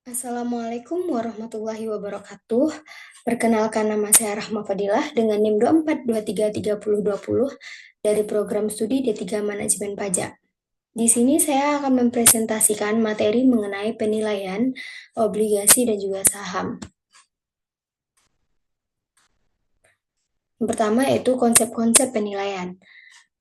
Assalamualaikum warahmatullahi wabarakatuh. Perkenalkan, nama saya Rahma Fadilah dengan NIM 24233020 dari program studi D3 Manajemen Pajak. Di sini saya akan mempresentasikan materi mengenai penilaian obligasi dan juga saham. Yang pertama yaitu konsep-konsep penilaian.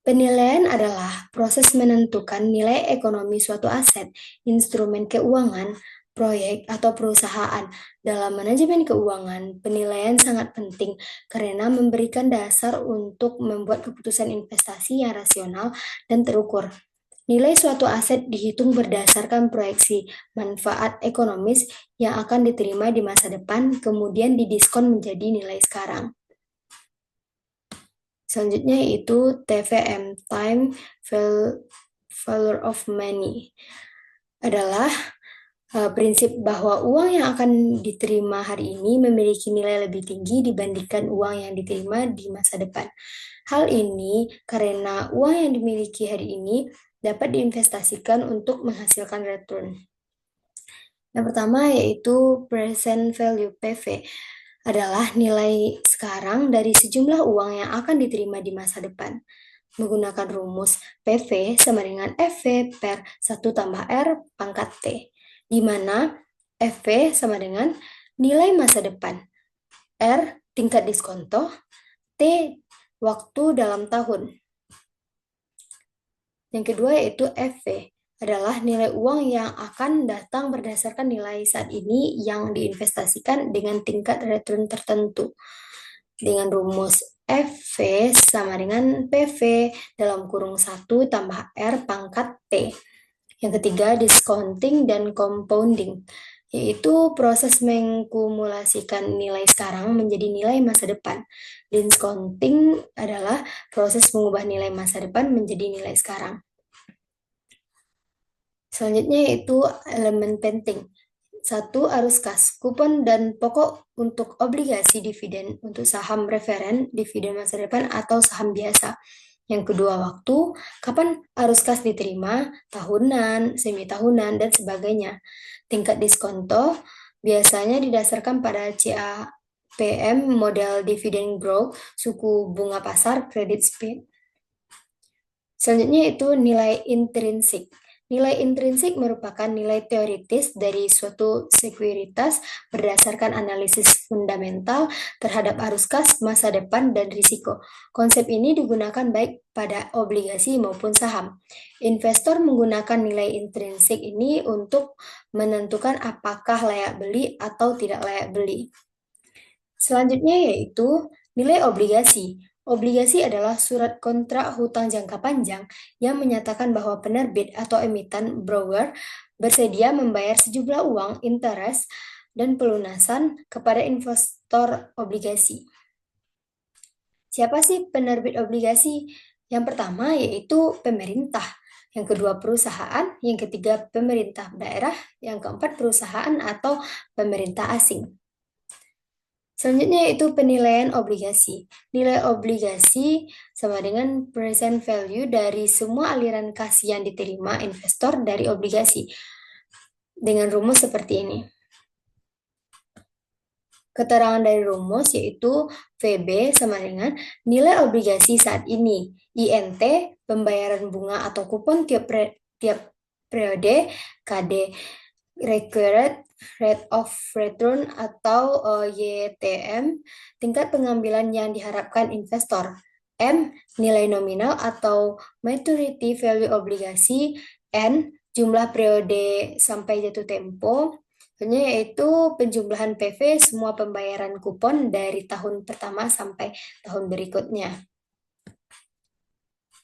Penilaian adalah proses menentukan nilai ekonomi suatu aset, instrumen keuangan, proyek, atau perusahaan. Dalam manajemen keuangan, penilaian sangat penting karena memberikan dasar untuk membuat keputusan investasi yang rasional dan terukur. Nilai suatu aset dihitung berdasarkan proyeksi manfaat ekonomis yang akan diterima di masa depan, kemudian didiskon menjadi nilai sekarang. Selanjutnya yaitu TVM, Time Value of Money, adalah prinsip bahwa uang yang akan diterima hari ini memiliki nilai lebih tinggi dibandingkan uang yang diterima di masa depan. Hal ini karena uang yang dimiliki hari ini dapat diinvestasikan untuk menghasilkan return. Yang pertama yaitu present value (PV), adalah nilai sekarang dari sejumlah uang yang akan diterima di masa depan. Menggunakan rumus PV sama dengan FV per 1 tambah R pangkat T, di mana FV sama dengan nilai masa depan, R tingkat diskonto, T waktu dalam tahun. Yang kedua yaitu FV, adalah nilai uang yang akan datang berdasarkan nilai saat ini yang diinvestasikan dengan tingkat return tertentu. Dengan rumus FV sama dengan PV dalam kurung 1 tambah R pangkat T. Yang ketiga, discounting dan compounding, yaitu proses mengkumulasikan nilai sekarang menjadi nilai masa depan. Discounting adalah proses mengubah nilai masa depan menjadi nilai sekarang. Selanjutnya yaitu elemen penting. 1. Arus kas, kupon dan pokok untuk obligasi dividen untuk saham referen, dividen masa depan atau saham biasa. Yang kedua, waktu, kapan arus kas diterima, tahunan, semi tahunan, dan sebagainya. Tingkat diskonto biasanya didasarkan pada CAPM, model dividen growth, suku bunga pasar, credit spread. Selanjutnya itu nilai intrinsik. Nilai intrinsik merupakan nilai teoritis dari suatu sekuritas berdasarkan analisis fundamental terhadap arus kas, masa depan, dan risiko. Konsep ini digunakan baik pada obligasi maupun saham. Investor menggunakan nilai intrinsik ini untuk menentukan apakah layak beli atau tidak layak beli. Selanjutnya yaitu nilai obligasi. Obligasi adalah surat kontrak hutang jangka panjang yang menyatakan bahwa penerbit atau emiten borrower bersedia membayar sejumlah uang, interest, dan pelunasan kepada investor obligasi. Siapa sih penerbit obligasi? Yang pertama yaitu pemerintah, yang kedua perusahaan, yang ketiga pemerintah daerah, yang keempat perusahaan atau pemerintah asing. Selanjutnya yaitu penilaian obligasi. Nilai obligasi sama dengan present value dari semua aliran kas yang diterima investor dari obligasi. Dengan rumus seperti ini. Keterangan dari rumus yaitu VB sama dengan nilai obligasi saat ini. INT, pembayaran bunga atau kupon tiap periode. KD, required rate of return atau YTM, tingkat pengambilan yang diharapkan investor. M, nilai nominal atau maturity value obligasi. N, jumlah periode sampai jatuh tempo. Selanjutnya yaitu penjumlahan PV semua pembayaran kupon dari tahun pertama sampai tahun berikutnya.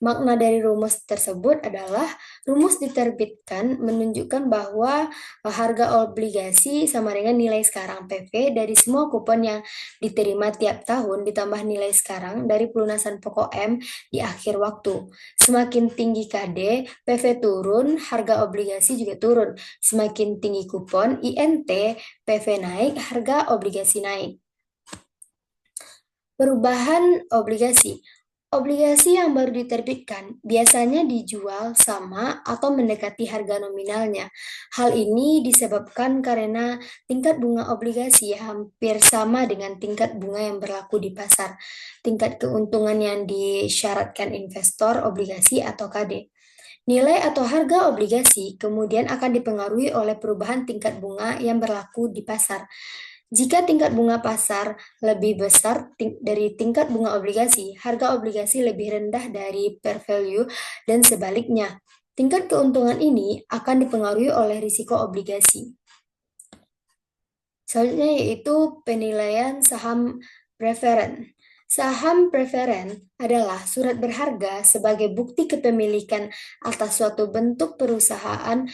Makna dari rumus tersebut adalah rumus diterbitkan menunjukkan bahwa harga obligasi sama dengan nilai sekarang PV dari semua kupon yang diterima tiap tahun ditambah nilai sekarang dari pelunasan pokok M di akhir waktu. Semakin tinggi KD, PV turun, harga obligasi juga turun. Semakin tinggi kupon, INT, PV naik, harga obligasi naik. Perubahan obligasi. Obligasi yang baru diterbitkan biasanya dijual sama atau mendekati harga nominalnya. Hal ini disebabkan karena tingkat bunga obligasi hampir sama dengan tingkat bunga yang berlaku di pasar. Tingkat keuntungan yang disyaratkan investor obligasi atau KD. Nilai atau harga obligasi kemudian akan dipengaruhi oleh perubahan tingkat bunga yang berlaku di pasar. Jika tingkat bunga pasar lebih besar dari tingkat bunga obligasi, harga obligasi lebih rendah dari par value dan sebaliknya. Tingkat keuntungan ini akan dipengaruhi oleh risiko obligasi. Selanjutnya yaitu penilaian saham preferen. Saham preferen adalah surat berharga sebagai bukti kepemilikan atas suatu bentuk perusahaan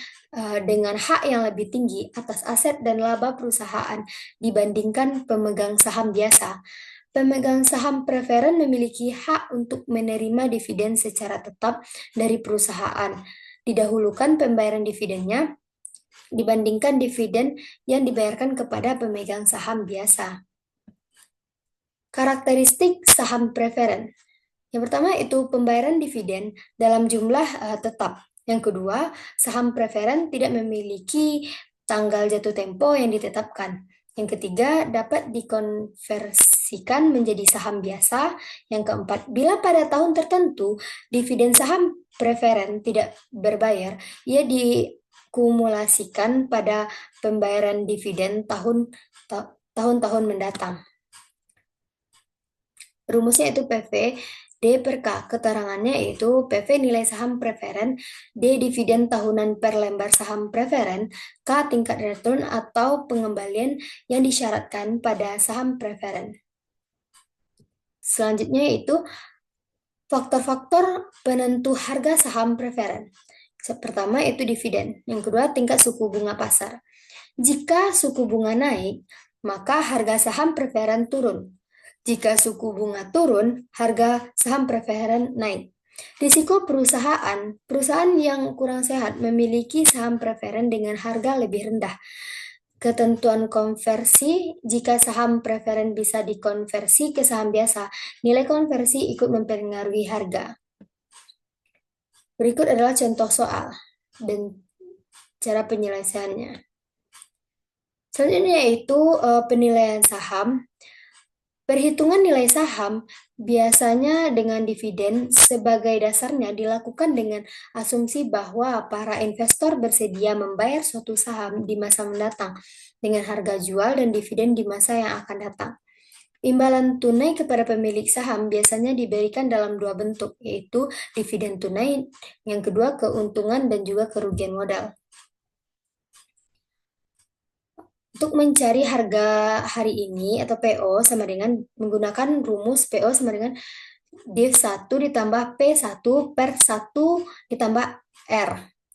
dengan hak yang lebih tinggi atas aset dan laba perusahaan dibandingkan pemegang saham biasa. Pemegang saham preferen memiliki hak untuk menerima dividen secara tetap dari perusahaan. Didahulukan pembayaran dividennya dibandingkan dividen yang dibayarkan kepada pemegang saham biasa. Karakteristik saham preferen. Yang pertama itu pembayaran dividen dalam jumlah tetap. Yang kedua, saham preferen tidak memiliki tanggal jatuh tempo yang ditetapkan. Yang ketiga, dapat dikonversikan menjadi saham biasa. Yang keempat, bila pada tahun tertentu dividen saham preferen tidak berbayar, ia dikumulasikan pada pembayaran dividen tahun-tahun mendatang. Rumusnya itu PV D per K. Keterangannya itu PV nilai saham preferen, D dividen tahunan per lembar saham preferen, K tingkat return atau pengembalian yang disyaratkan pada saham preferen. Selanjutnya itu faktor-faktor penentu harga saham preferen. Pertama itu dividen, yang kedua tingkat suku bunga pasar. Jika suku bunga naik, maka harga saham preferen turun. Jika suku bunga turun, harga saham preferen naik. Risiko perusahaan yang kurang sehat memiliki saham preferen dengan harga lebih rendah. Ketentuan konversi, jika saham preferen bisa dikonversi ke saham biasa, nilai konversi ikut mempengaruhi harga. Berikut adalah contoh soal dan cara penyelesaiannya. Selanjutnya yaitu penilaian saham. Perhitungan nilai saham biasanya dengan dividen sebagai dasarnya dilakukan dengan asumsi bahwa para investor bersedia membayar suatu saham di masa mendatang dengan harga jual dan dividen di masa yang akan datang. Imbalan tunai kepada pemilik saham biasanya diberikan dalam dua bentuk, yaitu dividen tunai, yang kedua keuntungan dan juga kerugian modal. Untuk mencari harga hari ini atau PO sama dengan menggunakan rumus PO sama dengan div 1 ditambah P1 per 1 ditambah R.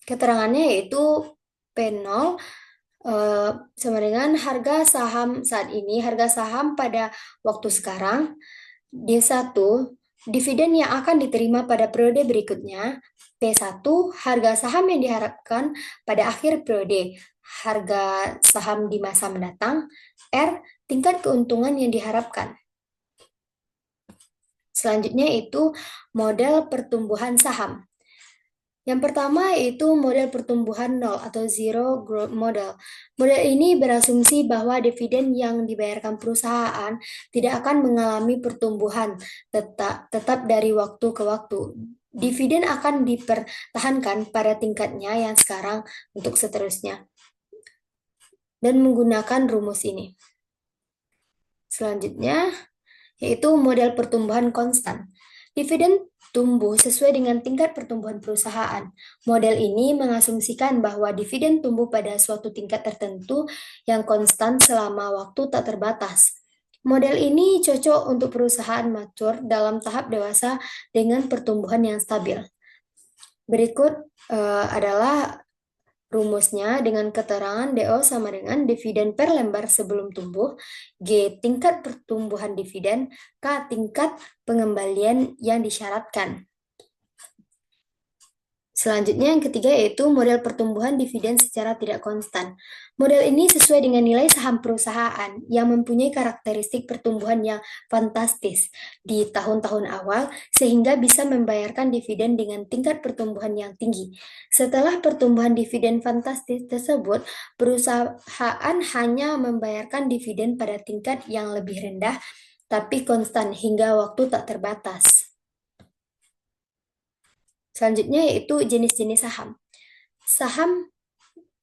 Keterangannya yaitu P0 sama dengan harga saham saat ini, harga saham pada waktu sekarang, D1 dividen yang akan diterima pada periode berikutnya, P1 harga saham yang diharapkan pada akhir periode, harga saham di masa mendatang, R tingkat keuntungan yang diharapkan. Selanjutnya itu model pertumbuhan saham. Yang pertama yaitu model pertumbuhan nol atau zero growth model. Model ini berasumsi bahwa dividen yang dibayarkan perusahaan tidak akan mengalami pertumbuhan tetap dari waktu ke waktu. Dividen akan dipertahankan pada tingkatnya yang sekarang untuk seterusnya. Dan menggunakan rumus ini. Selanjutnya, yaitu model pertumbuhan konstan. Dividen tumbuh sesuai dengan tingkat pertumbuhan perusahaan. Model ini mengasumsikan bahwa dividen tumbuh pada suatu tingkat tertentu yang konstan selama waktu tak terbatas. Model ini cocok untuk perusahaan matur dalam tahap dewasa dengan pertumbuhan yang stabil. Berikut adalah rumusnya dengan keterangan DO sama dengan dividen per lembar sebelum tumbuh, G tingkat pertumbuhan dividen, K tingkat pengembalian yang disyaratkan. Selanjutnya yang ketiga yaitu model pertumbuhan dividen secara tidak konstan. Model ini sesuai dengan nilai saham perusahaan yang mempunyai karakteristik pertumbuhan yang fantastis di tahun-tahun awal sehingga bisa membayarkan dividen dengan tingkat pertumbuhan yang tinggi. Setelah pertumbuhan dividen fantastis tersebut, perusahaan hanya membayarkan dividen pada tingkat yang lebih rendah tapi konstan hingga waktu tak terbatas. Selanjutnya yaitu jenis-jenis saham. Saham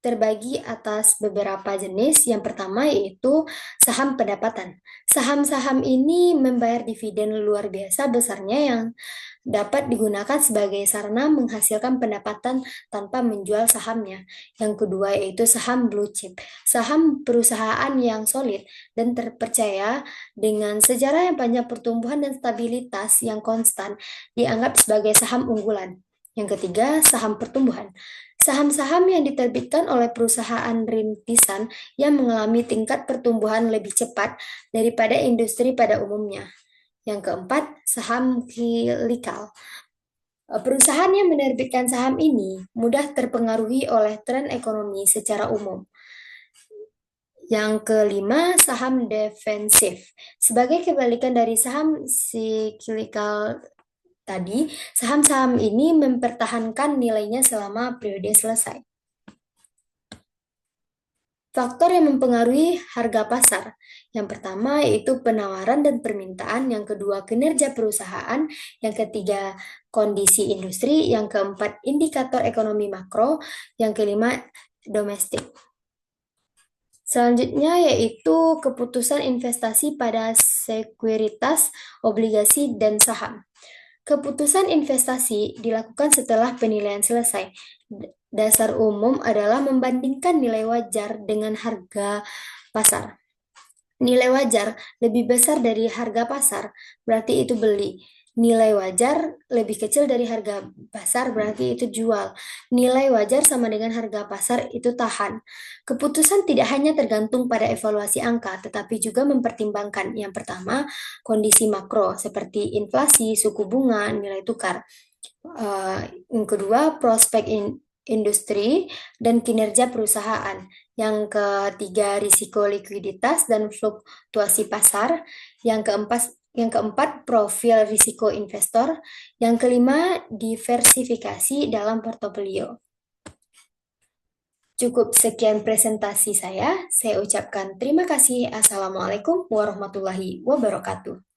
terbagi atas beberapa jenis. Yang pertama yaitu saham pendapatan. Saham-saham ini membayar dividen luar biasa besarnya yang dapat digunakan sebagai sarana menghasilkan pendapatan tanpa menjual sahamnya. Yang kedua yaitu saham blue chip. Saham perusahaan yang solid dan terpercaya dengan sejarah yang panjang pertumbuhan dan stabilitas yang konstan dianggap sebagai saham unggulan. Yang ketiga, saham pertumbuhan. Saham-saham yang diterbitkan oleh perusahaan rintisan yang mengalami tingkat pertumbuhan lebih cepat daripada industri pada umumnya. Yang keempat, saham kilikal. Perusahaan yang menerbitkan saham ini mudah terpengaruhi oleh tren ekonomi secara umum. Yang kelima, saham defensif. Sebagai kebalikan dari saham siklikal tadi, saham-saham ini mempertahankan nilainya selama periode selesai. Faktor yang mempengaruhi harga pasar. Yang pertama yaitu penawaran dan permintaan, yang kedua kinerja perusahaan, yang ketiga kondisi industri, yang keempat indikator ekonomi makro, yang kelima domestik. Selanjutnya yaitu keputusan investasi pada sekuritas, obligasi, dan saham. Keputusan investasi dilakukan setelah penilaian selesai. Dasar umum adalah membandingkan nilai wajar dengan harga pasar. Nilai wajar lebih besar dari harga pasar, berarti itu beli. Nilai wajar lebih kecil dari harga pasar, berarti itu jual. Nilai wajar sama dengan harga pasar, itu tahan. Keputusan tidak hanya tergantung pada evaluasi angka, tetapi juga mempertimbangkan yang pertama, kondisi makro seperti inflasi, suku bunga, nilai tukar. Yang kedua, prospek industri dan kinerja perusahaan. Yang ketiga, risiko likuiditas dan fluktuasi pasar. Yang keempat, profil risiko investor. Yang kelima, diversifikasi dalam portofolio. Cukup sekian presentasi saya. Saya ucapkan terima kasih. Assalamualaikum warahmatullahi wabarakatuh.